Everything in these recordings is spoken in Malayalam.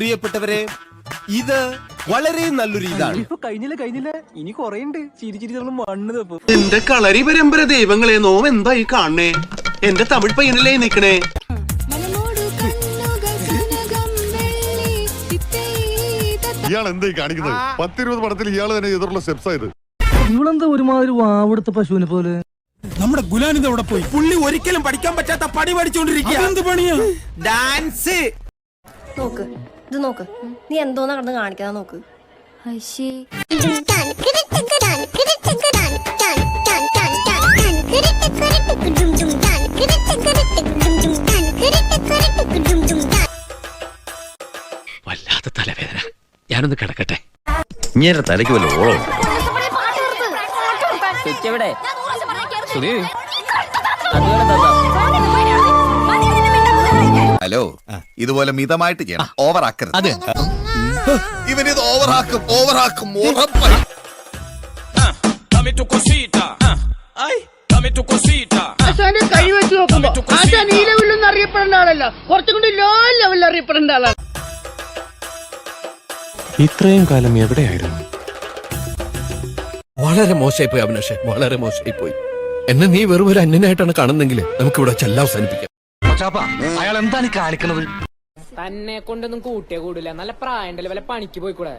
പ്രിയപ്പെട്ടവരെ, ഇത് വളരെ നല്ലൊരു ഇതാണ്. കഴിഞ്ഞില്ല ഇനി കൊറേണ്ട് ചിരി മണ്ണ് തപ്പും. എന്റെ കളരി പരമ്പര ദൈവങ്ങളെ, നോം എന്തായി കാണണേ? എന്റെ തമിഴ് പയ്യനല്ലേ നിക്കണേ? ഇയാൾ എന്തായി കാണിക്കുന്നത്? 10-20 പടത്തിൽ ഇയാൾ തന്നെ എതിർള്ള സ്റ്റെപ്സ് ആയത്. ഇവളെന്താ ഒരുമാതിരി വാവെടുത്ത പശുവിനെ പോലെ? നമ്മുടെ ഗുലാനിത് അവിടെ പോയി. പുള്ളി ഒരിക്കലും പഠിക്കാൻ പറ്റാത്ത പണി പഠിച്ചോണ്ടിരിക്കുക. എന്ത് പണിയാ? ഡാൻസ്. നോക്ക്, ഇത് നോക്ക്, നീ എന്തോന്നാ കടന്ന് കാണിക്കാ നോക്ക്. വല്ലാത്ത തലവേദന, ഞാനൊന്ന് കിടക്കട്ടെ. ഇങ്ങനെ തലയ്ക്ക് വല്ല ഓളം ഹലോ, ഇതുപോലെ മിതമായിട്ട് ചെയ്യണം, ഓവർ ആക്കരുത്. അതെ, ഇവനിത് ഓവറാക്കും ഉറപ്പായി. കഴിവെച്ച് നോക്കുമ്പോ ആശാൻ ഈ ലെവലിലൊന്നും അറിയപ്പെടേണ്ട ആളല്ല, കുറച്ചും കൂടി ലോ ലെവലിൽ അറിയപ്പെടേണ്ട ആളാണ്. ഇത്രയും കാലം എവിടെയായിരുന്നു? വളരെ മോശമായി പോയി അഭിലാഷേ, വളരെ മോശമായി പോയി. എന്നെ നീ വെറും ഒരു അന്യനായിട്ടാണ് കാണുന്നെങ്കിൽ നമുക്കിവിടെ ചെല്ലാം അവസാനിപ്പിക്കാം. അയാൾ എന്താണ് കാണിക്കണത്? തന്നെ കൊണ്ടൊന്നും കൂട്ടിയേ കൂടില്ല, നല്ല പ്രായണ്ടല്ലേ, വല്ല പണിക്ക് പോയിക്കൂടെ?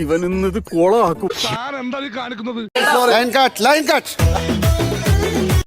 ഇവൻ ഇന്നത് കോളാക്കും. താൻ എന്താ കാണിക്കുന്നത്?